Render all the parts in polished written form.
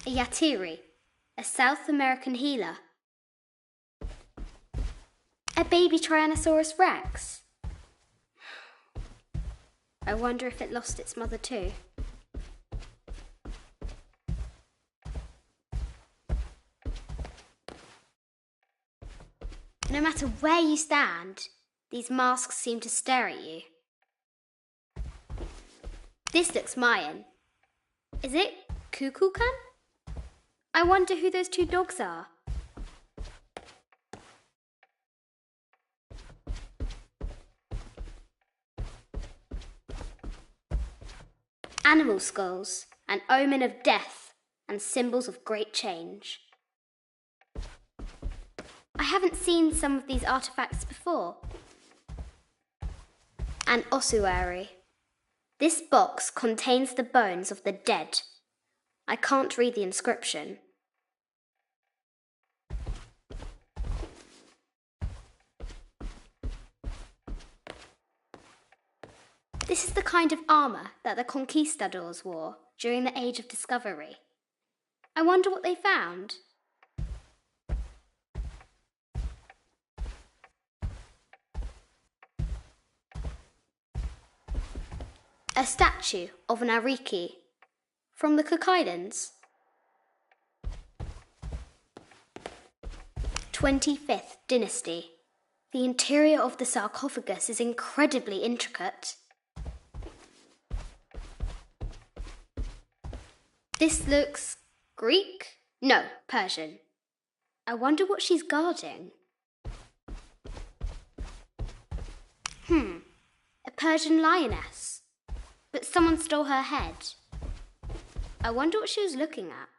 A yatiri, a South American healer. A baby Tyrannosaurus rex. I wonder if it lost its mother too. No matter where you stand, these masks seem to stare at you. This looks Mayan. Is it Kukulkan? I wonder who those two dogs are. Animal skulls, an omen of death and symbols of great change. I haven't seen some of these artifacts before. An ossuary. This box contains the bones of the dead. I can't read the inscription. This is the kind of armour that the conquistadors wore during the Age of Discovery. I wonder what they found. A statue of an Ariki from the Cook Islands. 25th Dynasty. The interior of the sarcophagus is incredibly intricate. This looks Greek? No, Persian. I wonder what she's guarding. A Persian lioness. But someone stole her head. I wonder what she was looking at.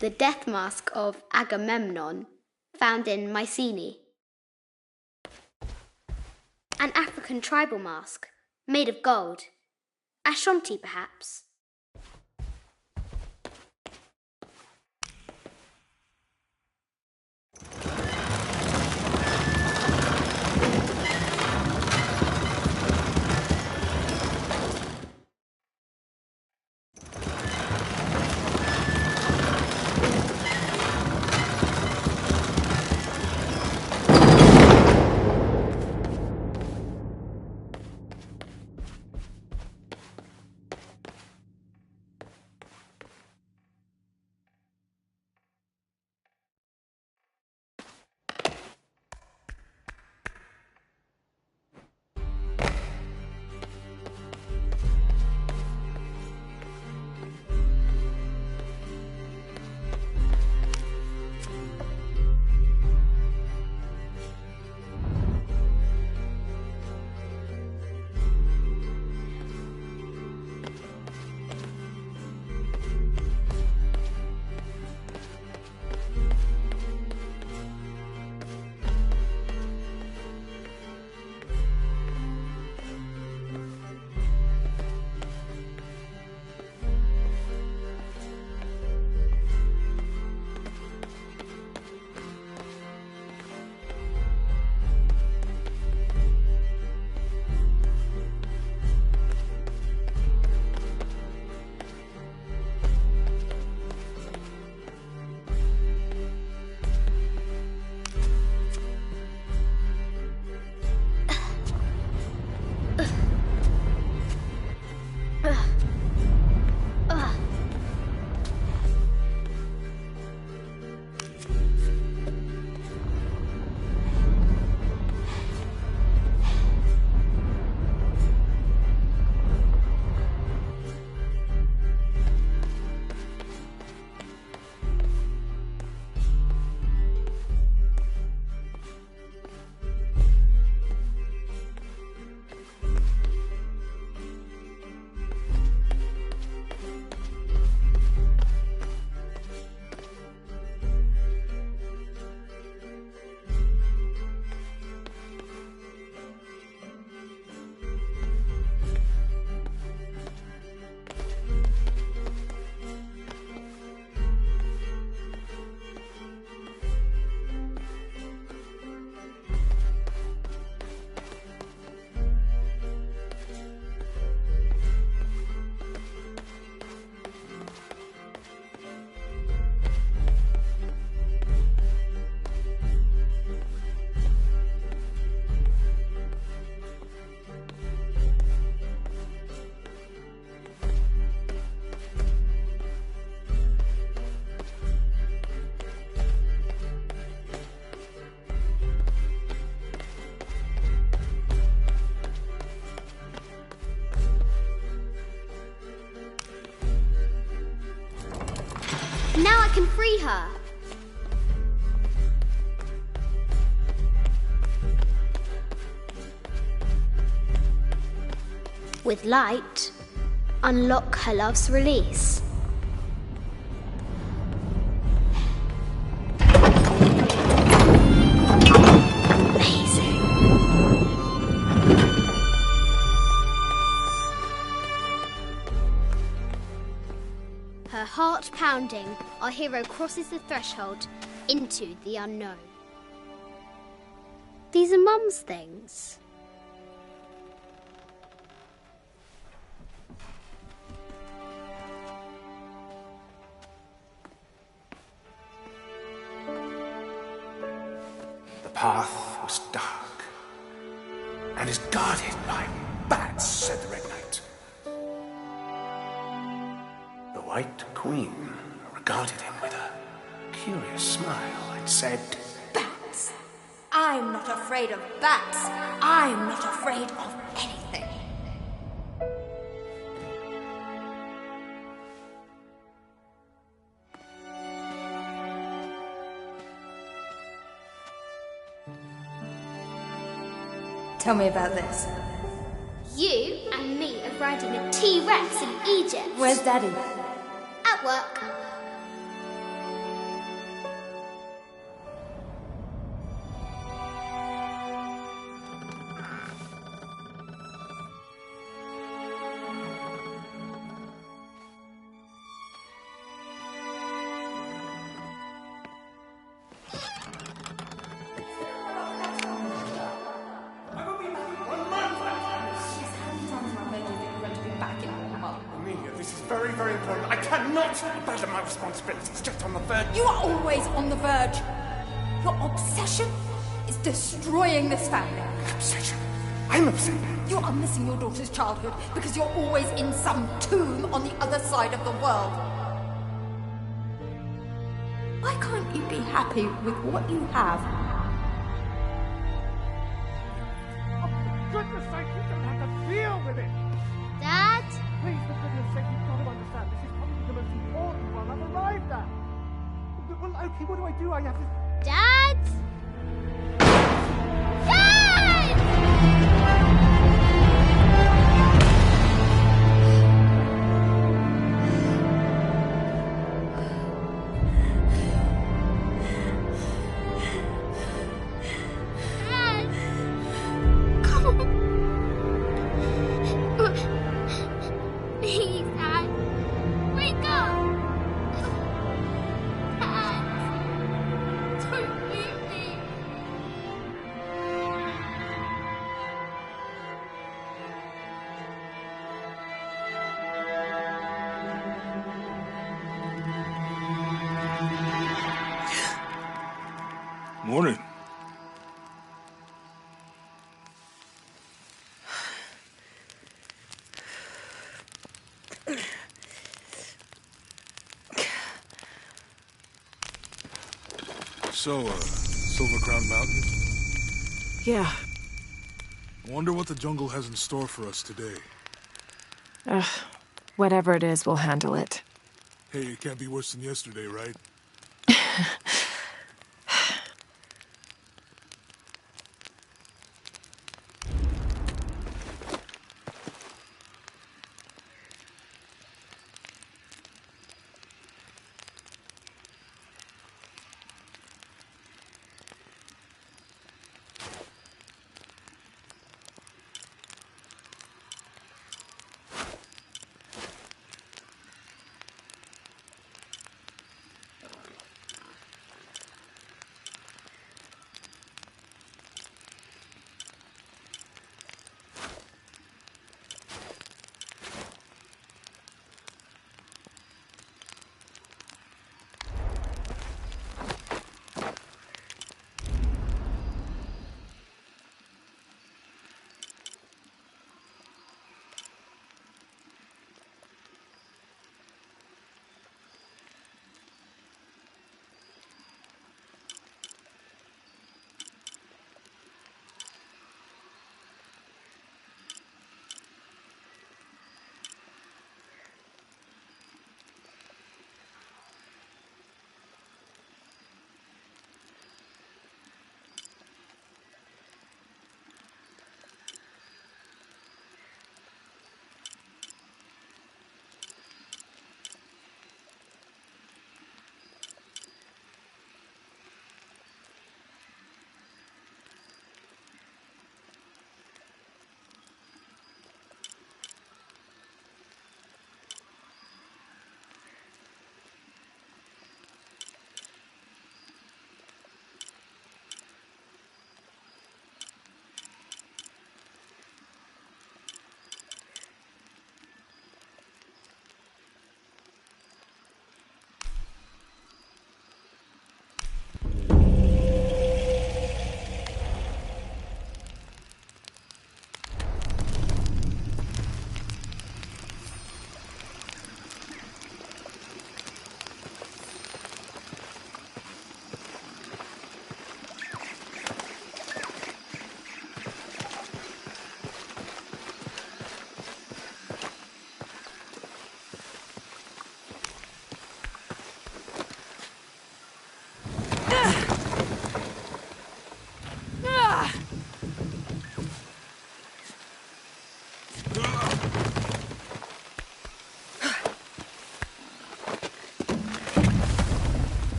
The death mask of Agamemnon, found in Mycenae. An African tribal mask, made of gold. Ashanti, perhaps. Now I can free her. With light, unlock her love's release. Amazing. Her heart pounding, our hero crosses the threshold into the unknown. These are Mum's things. The path was dark and is guarded by bats, said the Red Knight. The White Queen regarded him with a curious smile and said, Bats! I'm not afraid of bats. I'm not afraid of anything. Tell me about this. You and me are riding a T-Rex in Egypt. Where's Daddy? At work. This is very, very important. I cannot abandon my responsibilities just on the verge. You are always on the verge. Your obsession is destroying this family. Obsession? I'm upset. You are missing your daughter's childhood because you're always in some tomb on the other side of the world. Why can't you be happy with what you have? Oh, for goodness sake, you don't have to deal with it. Dad? Please, for goodness sake, you've got to understand. This is probably the most important one I've arrived at. Well, okay, what do I do? I have to... Dad? Dad! Dad! Come on. Please, Dad. Wake up. Dad. Don't leave me. Morning. So, Silver Crown Mountain? Yeah. Wonder what the jungle has in store for us today. Whatever it is, we'll handle it. Hey, it can't be worse than yesterday, right?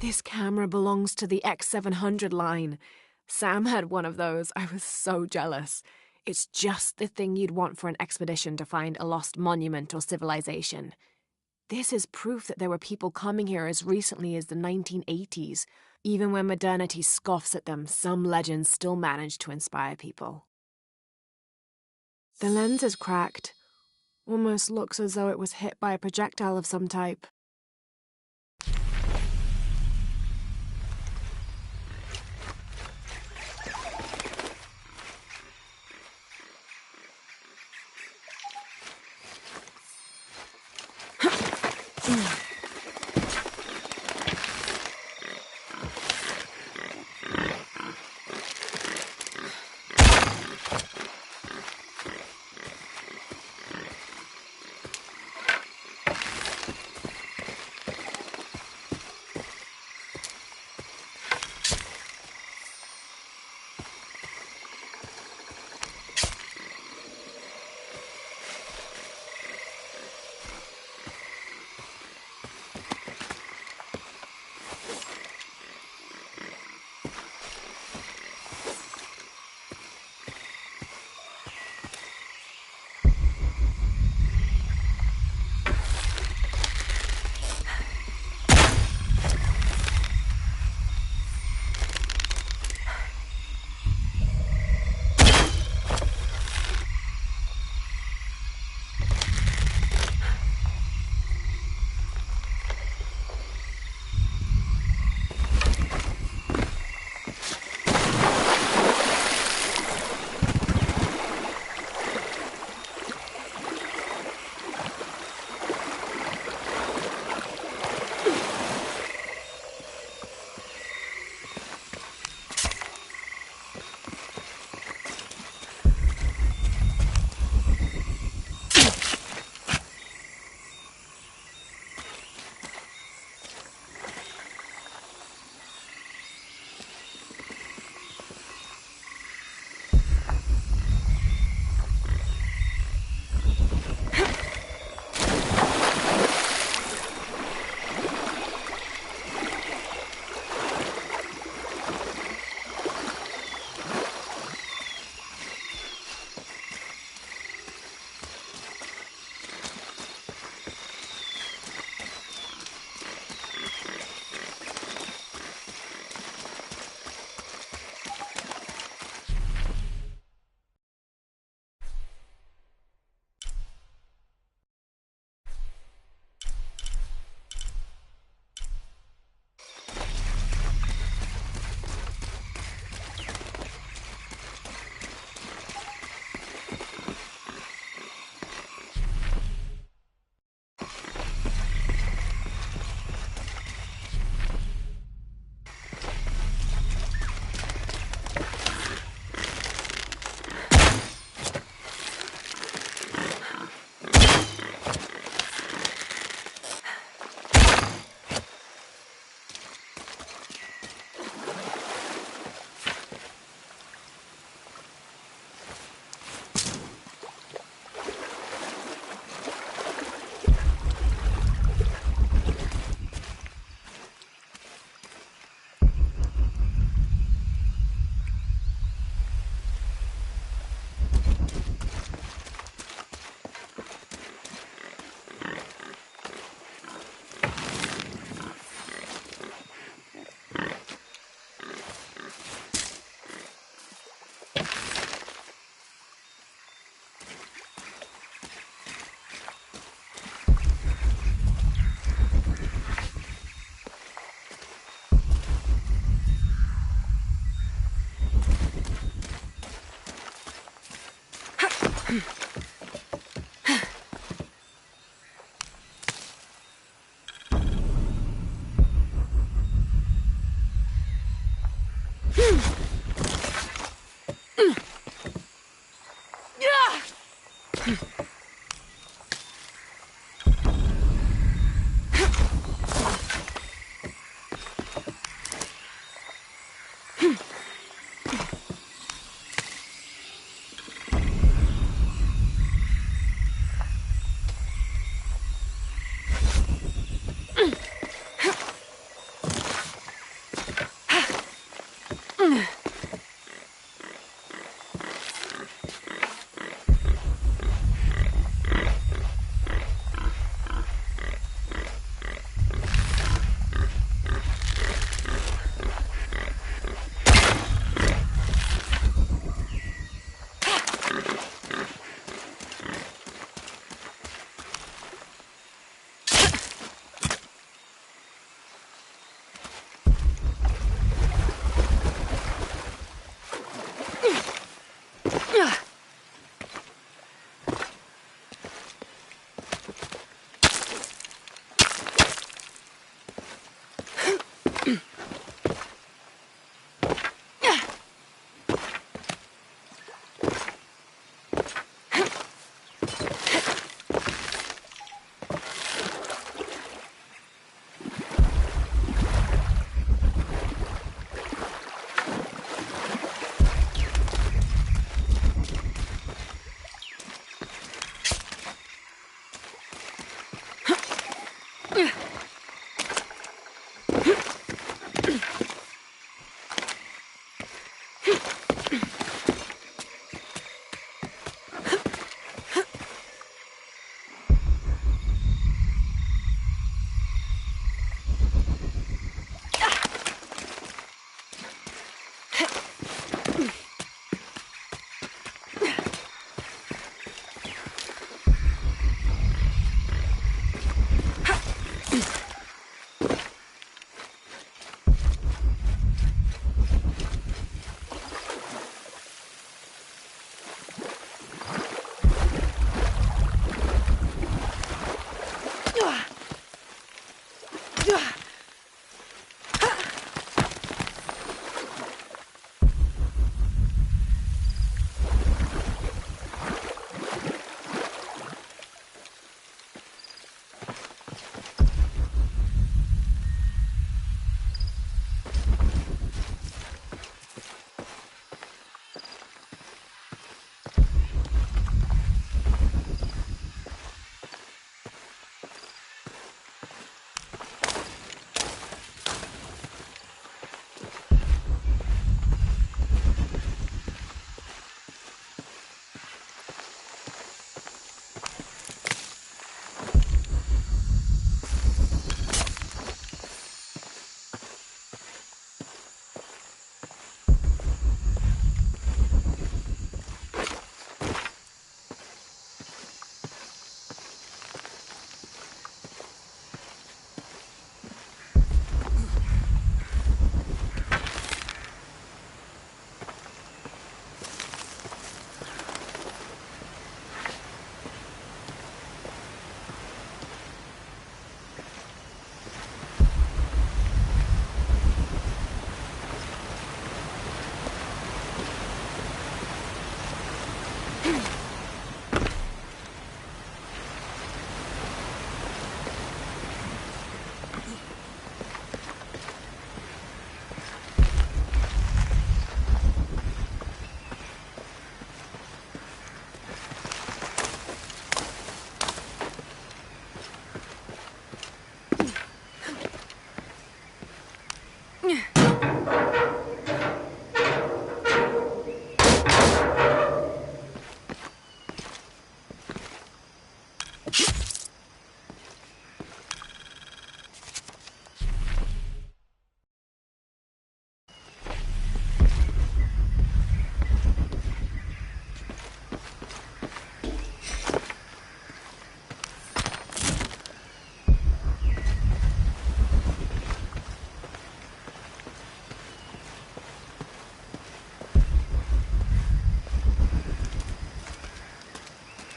This camera belongs to the X700 line. Sam had one of those. I was so jealous. It's just the thing you'd want for an expedition to find a lost monument or civilization. This is proof that there were people coming here as recently as the 1980s. Even when modernity scoffs at them, some legends still manage to inspire people. The lens is cracked. Almost looks as though it was hit by a projectile of some type.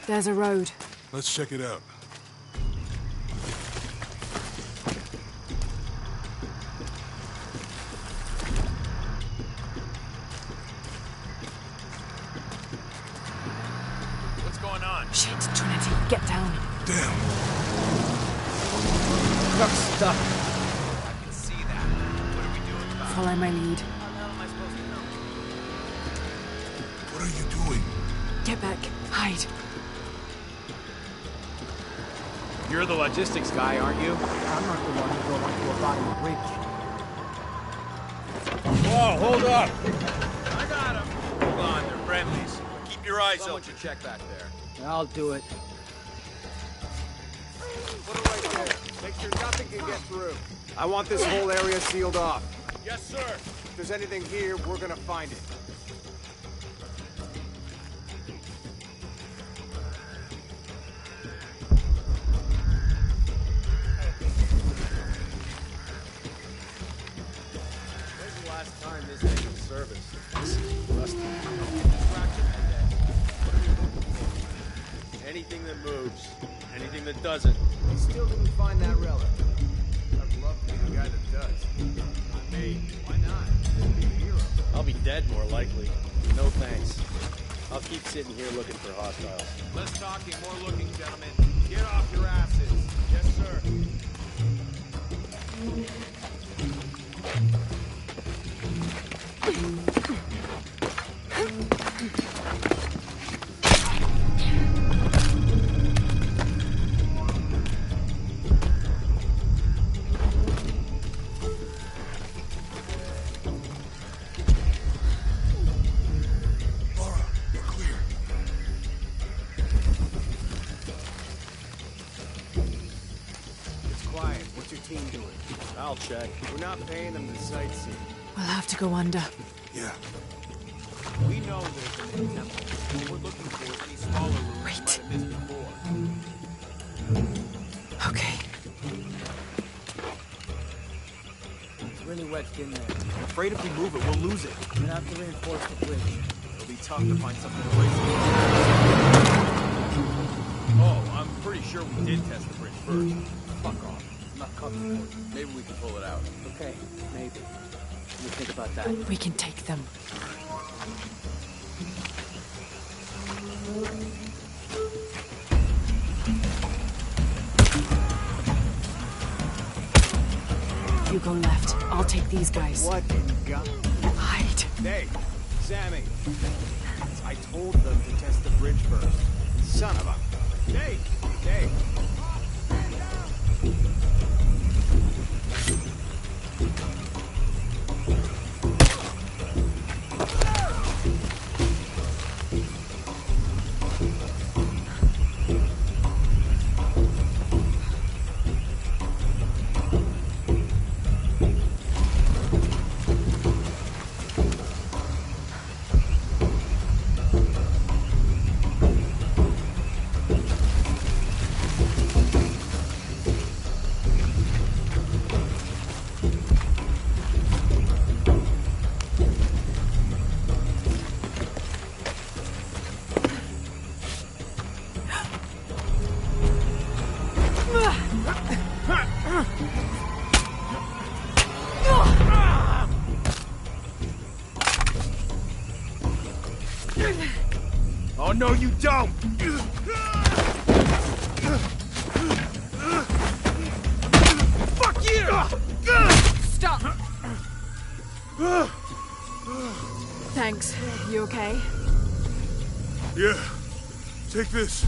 There's a road. Let's check it out. What's going on? Shit, Trinity, get down. Damn. Truck's stuck. I can see that. What are we doing about it? Follow my lead. How the hell am I supposed to know? What are you doing? Get back. Hide. You're the logistics guy, aren't you? I'm not the one who drove onto a bottom bridge. Whoa, hold up! I got him. Hold on, they're friendlies. Keep your eyes open. Should check back there. I'll do it. Put it right there. Make sure nothing can get through. I want this whole area sealed off. Yes, sir. If there's anything here, we're gonna find it. When's the last time this thing was serviced? This is rusty. What are we looking for? Anything that moves. Anything that doesn't. We still didn't find that relic. I'd love to be the guy that does. Not me. Why not? You'd be a hero. I'll be dead more likely. No thanks. I'll keep sitting here looking for hostiles. Less talking, more looking, gentlemen. Get off your asses. Yes, sir. quiet. What's your team doing? I'll check. We're not paying them to sightsee. We'll have to go under. Yeah. We know there's an in temple. What we're looking for is these smaller rooms we might have missed before. Okay. It's really wedged in there. I'm afraid if we move it, we'll lose it. We're gonna have to reinforce the bridge. It'll be tough to find something to place it. Oh, I'm pretty sure we did test the bridge first. Fuck off. I'm not comfortable. Maybe we can pull it out. Okay, maybe. What do you think about that? We can take them. You go left. I'll take these guys. What in God? Hide. Hey, Sammy. I told them to test the bridge first. Son of a... Hey! Hey! Oh, no, you don't! Fuck you! Stop! Thanks. You okay? Yeah. Take this.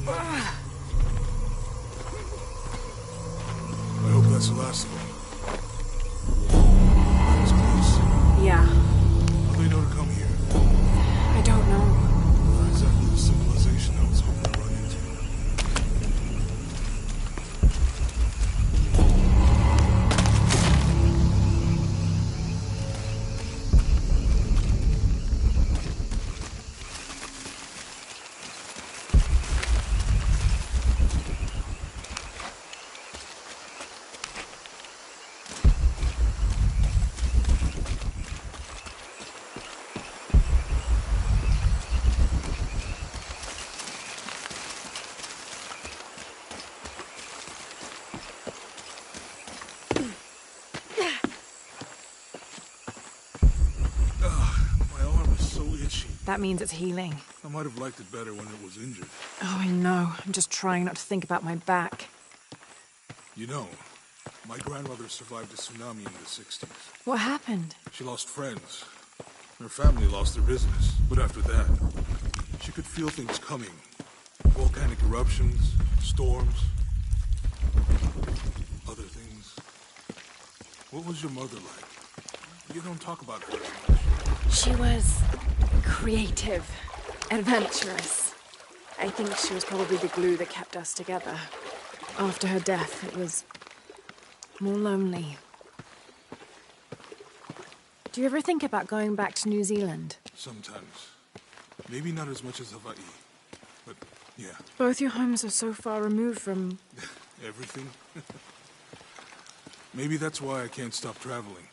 I hope that's the last of them. That was close. Yeah. How do they know to come here? I don't know. Not exactly the civilization I was hoping to run into. My arm is so itchy. That means it's healing. I might have liked it better when it was injured. Oh, I know. I'm just trying not to think about my back. You know, my grandmother survived a tsunami in the 60s. What happened? She lost friends. Her family lost their business. But after that, she could feel things coming. Volcanic eruptions, storms, other things. What was your mother like? You don't talk about her as much. She was creative, adventurous. I think she was probably the glue that kept us together. After her death, it was more lonely. Do you ever think about going back to New Zealand? Sometimes. Maybe not as much as Hawaii. But, yeah. Both your homes are so far removed from... Everything. Maybe that's why I can't stop traveling.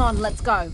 on, let's go.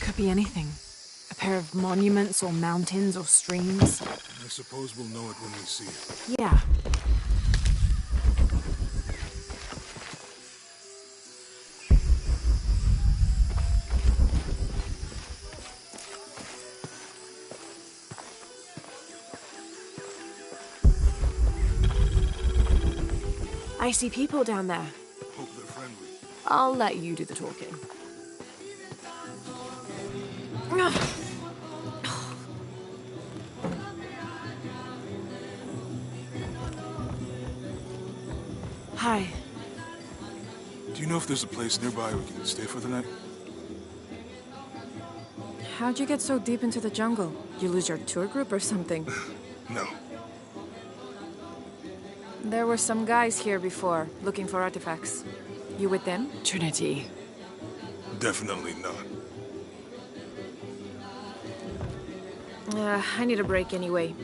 Could be anything. A pair of monuments or mountains or streams. I suppose we'll know it when we see it. Yeah. I see people down there. Hope they're friendly. I'll let you do the talking. Hi. Do you know if there's a place nearby we can stay for the night? How'd you get so deep into the jungle? You lose your tour group or something? No. There were some guys here before, looking for artifacts. You with them? Trinity. Definitely not. I need a break anyway.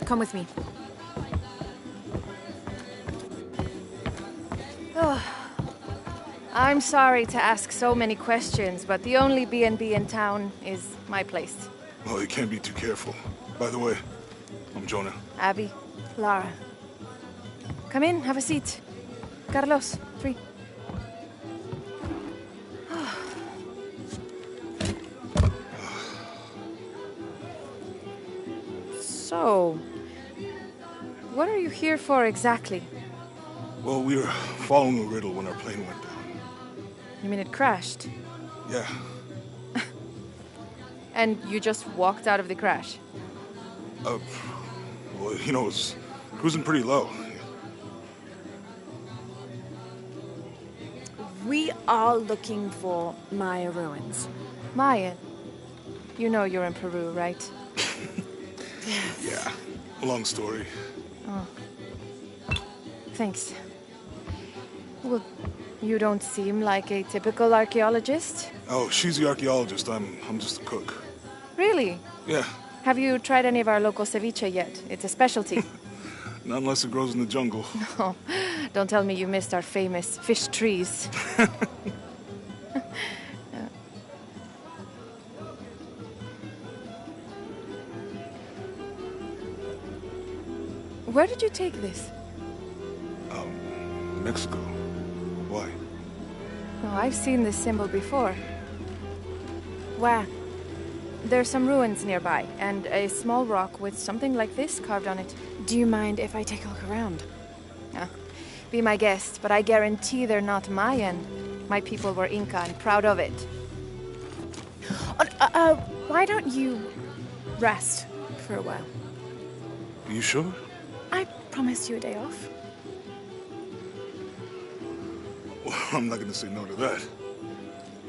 Come with me. Oh. I'm sorry to ask so many questions, but the only B&B in town is my place. Well, you can't be too careful. By the way, I'm Jonah. Abby. Lara. Come in, have a seat. Carlos, free. So, what are you here for exactly? Well, we were following a riddle when our plane went down. You mean it crashed? Yeah. And you just walked out of the crash? Well, you know, it was cruising pretty low. We are looking for Maya ruins. Maya? You know you're in Peru, right? Yeah. Long story. Oh. Thanks. Well, you don't seem like a typical archaeologist. Oh, she's the archaeologist. I'm just a cook. Really? Yeah. Have you tried any of our local ceviche yet? It's a specialty. Not unless it grows in the jungle. No, don't tell me you missed our famous fish trees. Where did you take this? Mexico. Why? Oh, I've seen this symbol before. Where? There's some ruins nearby, and a small rock with something like this carved on it. Do you mind if I take a look around? Be my guest, but I guarantee they're not Mayan. My people were Inca and proud of it. Why don't you rest for a while? Are you sure? I promised you a day off. Well, I'm not gonna say no to that.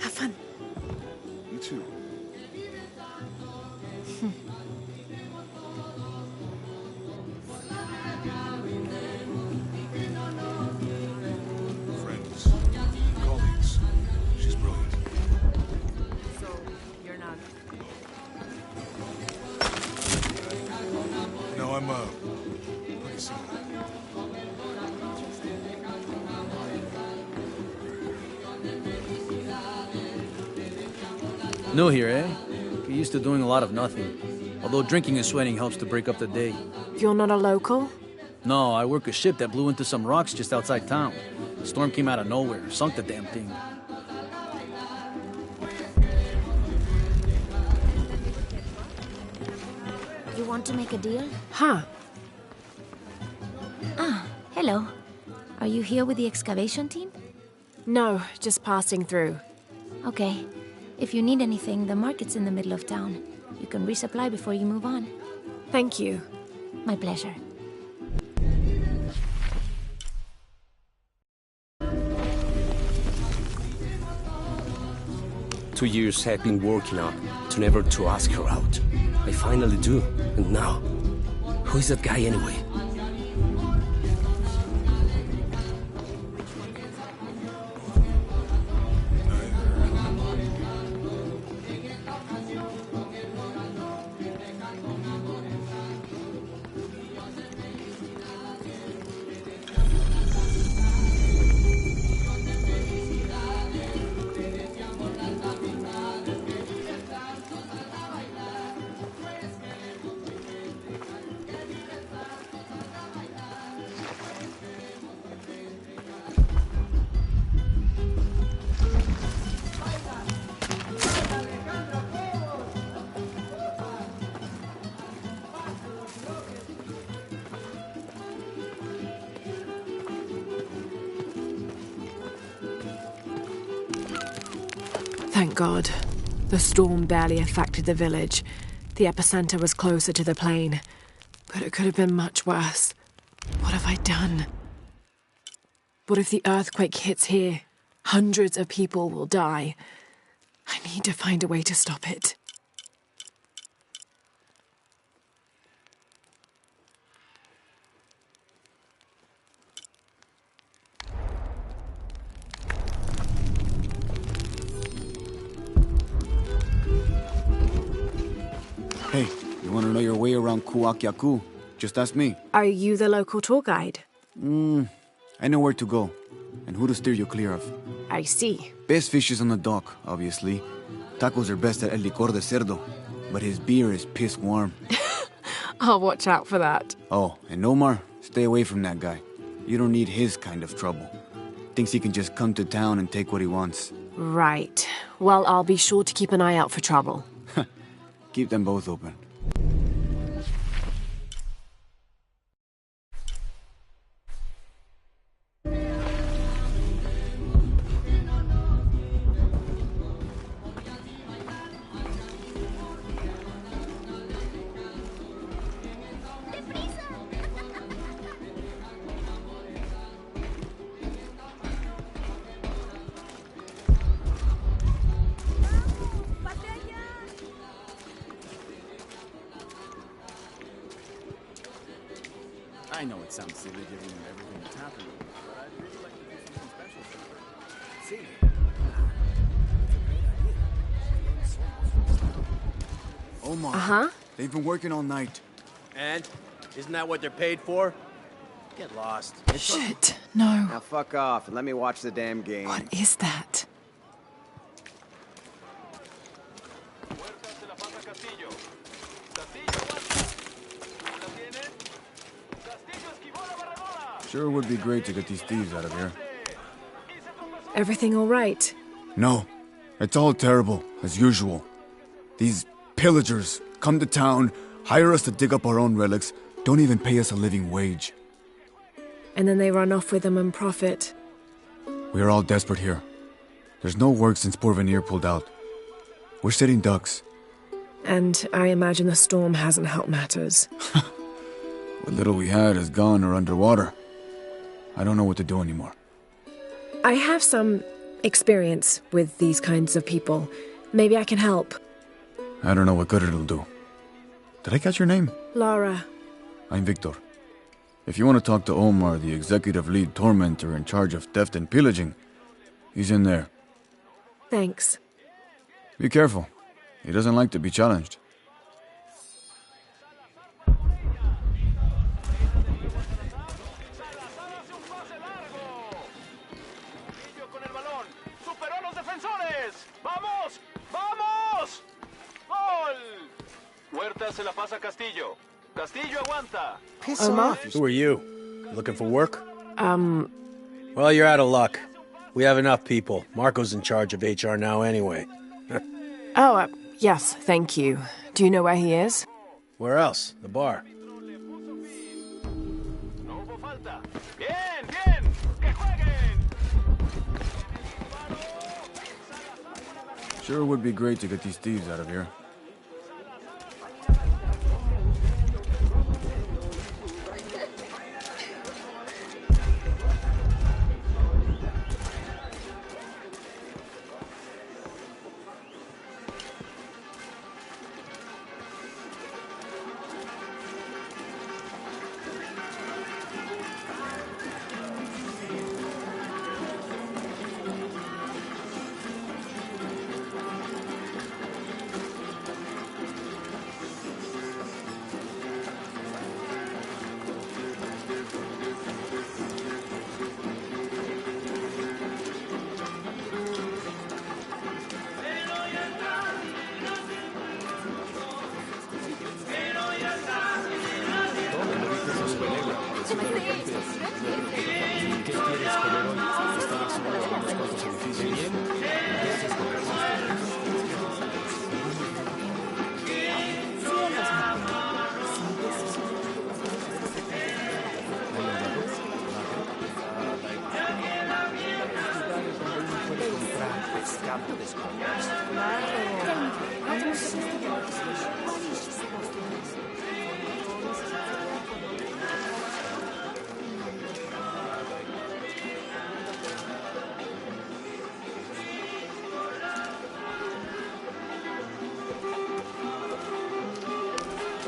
Have fun. You too. Friends, colleagues. She's brilliant. So, you're not... No, I'm pretty similar. New here, eh? Get used to doing a lot of nothing. Although drinking and sweating helps to break up the day. You're not a local? No, I work a ship that blew into some rocks just outside town. The storm came out of nowhere, sunk the damn thing. You want to make a deal? Huh. Ah, hello. Are you here with the excavation team? No, just passing through. Okay. If you need anything, the market's in the middle of town. You can resupply before you move on. Thank you. My pleasure. Two years I've been working up to never to ask her out. I finally do, and now, who is that guy anyway? Thank God. The storm barely affected the village. The epicenter was closer to the plain. But it could have been much worse. What have I done? What if the earthquake hits here? Hundreds of people will die. I need to find a way to stop it. Hey, you want to know your way around Kuakyaku? Just ask me. Are you the local tour guide? I know where to go, and who to steer you clear of. I see. Best fish is on the dock, obviously. Tacos are best at El Licor de Cerdo, but his beer is piss warm. I'll watch out for that. Oh, and Omar, stay away from that guy. You don't need his kind of trouble. Thinks he can just come to town and take what he wants. Right. Well, I'll be sure to keep an eye out for trouble. Keep them both open. I know it sounds silly giving them everything that's happening, but I'd really like to do something special for them. See? It's a great idea. Omar. Uh-huh. They've been working all night. And? Isn't that what they're paid for? Get lost. Shit, no. Now fuck off and let me watch the damn game. What is that? Sure would be great to get these thieves out of here. Everything all right? No. It's all terrible, as usual. These pillagers come to town, hire us to dig up our own relics, don't even pay us a living wage. And then they run off with them and profit. We are all desperate here. There's no work since Porvenir pulled out. We're sitting ducks. And I imagine the storm hasn't helped matters. What little we had is gone or underwater. I don't know what to do anymore. I have some experience with these kinds of people. Maybe I can help. I don't know what good it'll do. Did I catch your name? Lara. I'm Victor. If you want to talk to Omar, the executive lead tormentor in charge of theft and pillaging, he's in there. Thanks. Be careful. He doesn't like to be challenged. Huerta se la pasa Castillo. Castillo aguanta. Piss Omar? off. Who are you? Looking for work? Well, you're out of luck. We have enough people. Marco's in charge of HR now anyway. Yes, thank you. Do you know where he is? Where else? The bar. Sure would be great to get these thieves out of here.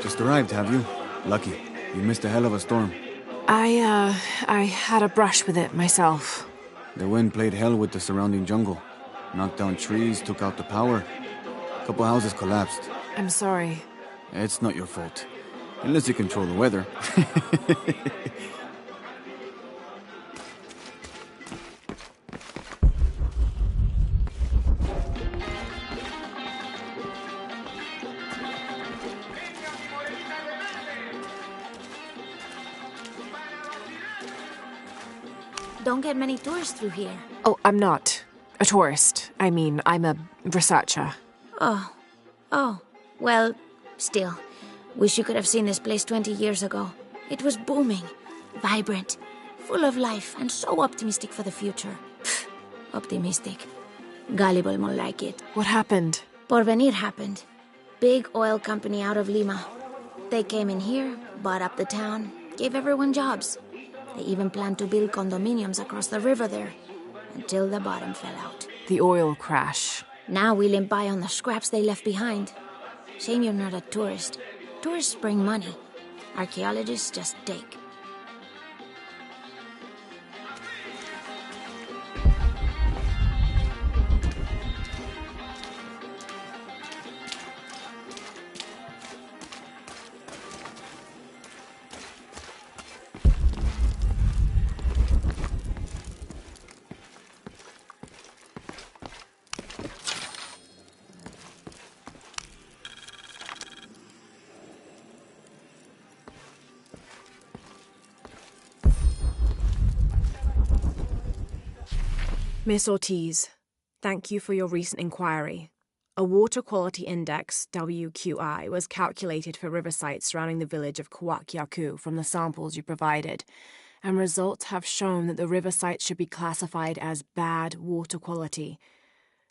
Just arrived, have you? Lucky. You missed a hell of a storm. I had a brush with it myself. The wind played hell with the surrounding jungle. Knocked down trees, took out the power. A couple houses collapsed. I'm sorry. It's not your fault. Unless you control the weather. Don't get many tourists through here. Oh, I'm not a tourist. I mean, I'm a researcher. Oh. Well, still. Wish you could have seen this place 20 years ago. It was booming, vibrant, full of life, and so optimistic for the future. Pfft, optimistic. Gullible more like it. What happened? Porvenir happened. Big oil company out of Lima. They came in here, bought up the town, gave everyone jobs. They even planned to build condominiums across the river there, until the bottom fell out. The oil crash. Now we limp by on the scraps they left behind. Shame you're not a tourist. Tourists bring money. Archaeologists just take. Miss Ortiz, thank you for your recent inquiry. A Water Quality Index, WQI, was calculated for river sites surrounding the village of Kuwak from the samples you provided, and results have shown that the river sites should be classified as bad water quality.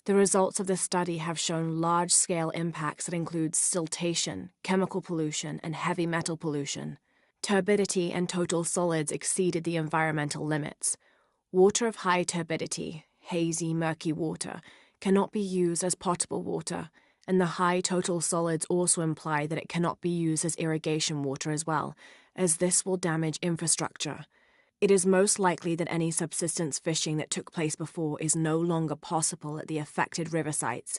The results of this study have shown large-scale impacts that include siltation, chemical pollution, and heavy metal pollution. Turbidity and total solids exceeded the environmental limits. Water of high turbidity, hazy, murky water, cannot be used as potable water, and the high total solids also imply that it cannot be used as irrigation water as well, as this will damage infrastructure. It is most likely that any subsistence fishing that took place before is no longer possible at the affected river sites,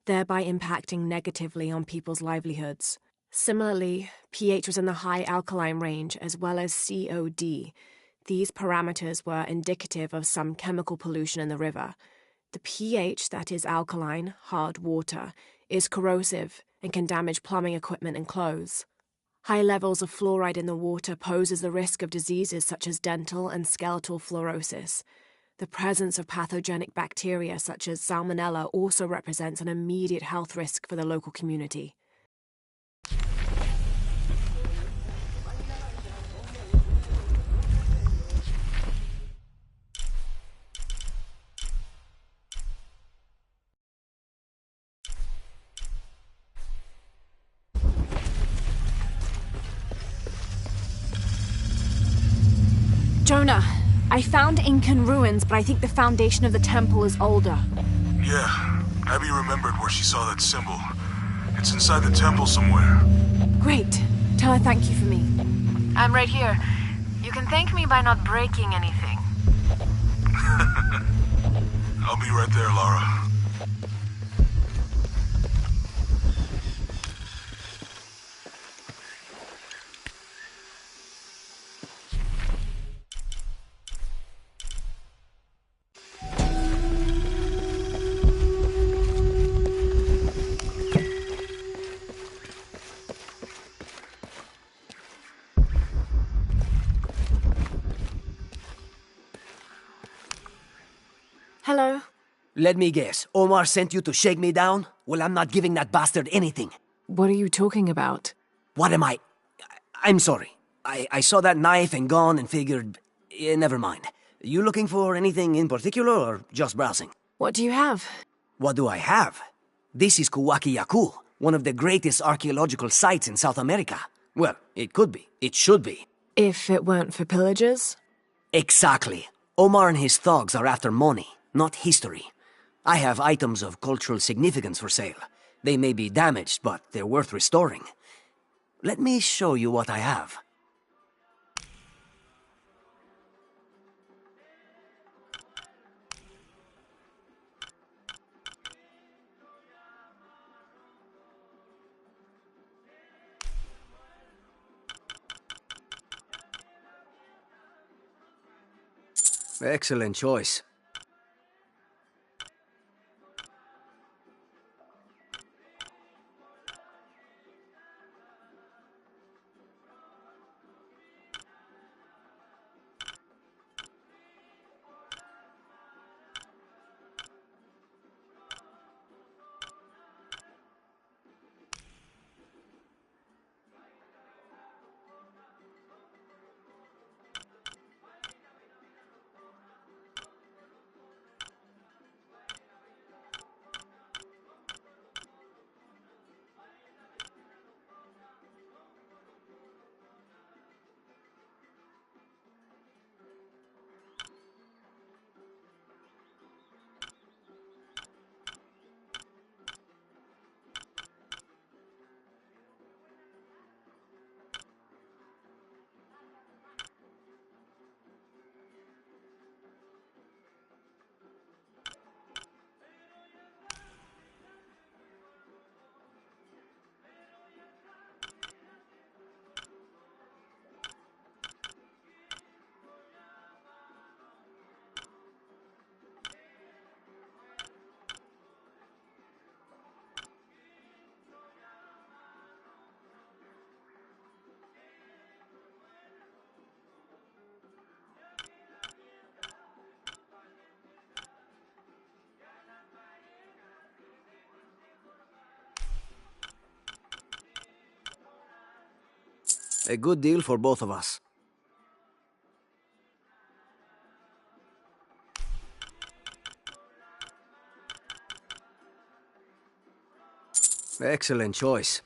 thereby impacting negatively on people's livelihoods. Similarly, pH was in the high alkaline range as well as COD. These parameters were indicative of some chemical pollution in the river. The pH, that is alkaline, hard water, is corrosive and can damage plumbing equipment and clothes. High levels of fluoride in the water poses the risk of diseases such as dental and skeletal fluorosis. The presence of pathogenic bacteria such as Salmonella also represents an immediate health risk for the local community. Jonah, I found Incan ruins, but I think the foundation of the temple is older. Yeah, Abby remembered where she saw that symbol. It's inside the temple somewhere. Great. Tell her thank you for me. I'm right here. You can thank me by not breaking anything. I'll be right there, Lara. Hello? Let me guess. Omar sent you to shake me down? Well, I'm not giving that bastard anything. What are you talking about? What am I? I'm sorry. I saw that knife and gun and figured... never mind. You looking for anything in particular or just browsing? What do you have? What do I have? This is Kuwak, one of the greatest archaeological sites in South America. Well, it could be. It should be. If it weren't for pillagers? Exactly. Omar and his thugs are after money, not history. I have items of cultural significance for sale. They may be damaged, but they're worth restoring. Let me show you what I have. Excellent choice. A good deal for both of us. Excellent choice.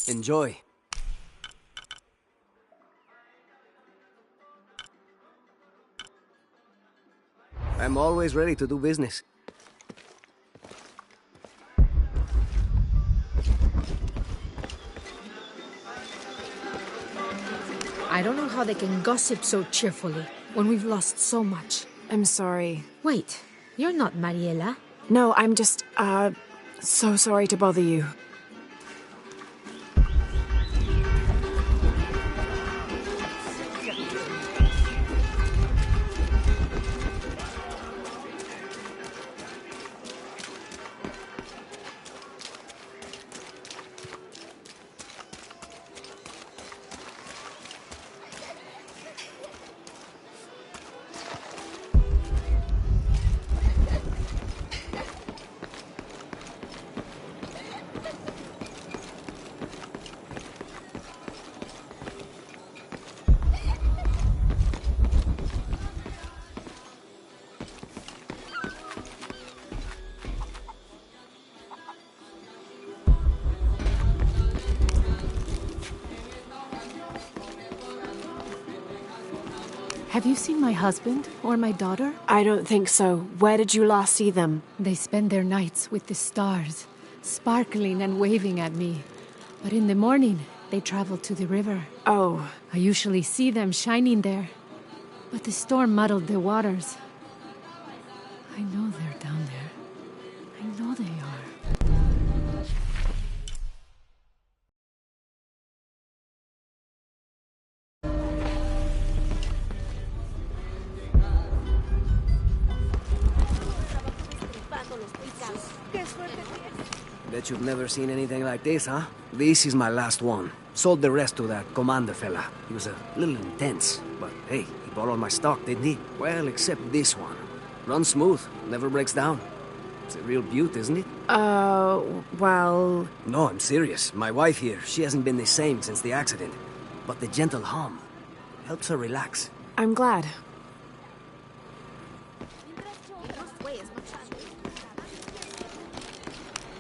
Enjoy. I'm always ready to do business. I don't know how they can gossip so cheerfully when we've lost so much. I'm sorry. Wait, you're not Mariela. No, I'm just, so sorry to bother you. Have you seen my husband or my daughter? I don't think so. Where did you last see them? They spend their nights with the stars, sparkling and waving at me. But in the morning, they travel to the river. Oh. I usually see them shining there. But the storm muddled the waters. I know they're down there. I know they are. Bet you've never seen anything like this, huh? This is my last one. Sold the rest to that commander fella. He was a little intense, but hey, he borrowed my stock, didn't he? Well, except this one. Runs smooth, never breaks down. It's a real beaut, isn't it? Well... No, I'm serious. My wife here, she hasn't been the same since the accident. But the gentle hum helps her relax. I'm glad.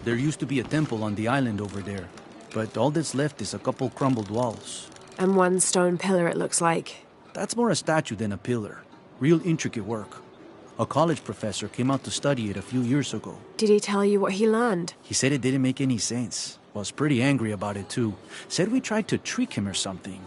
There used to be a temple on the island over there, but all that's left is a couple crumbled walls. And one stone pillar, it looks like. That's more a statue than a pillar. Real intricate work. A college professor came out to study it a few years ago. Did he tell you what he learned? He said it didn't make any sense. Was pretty angry about it too. Said we tried to trick him or something.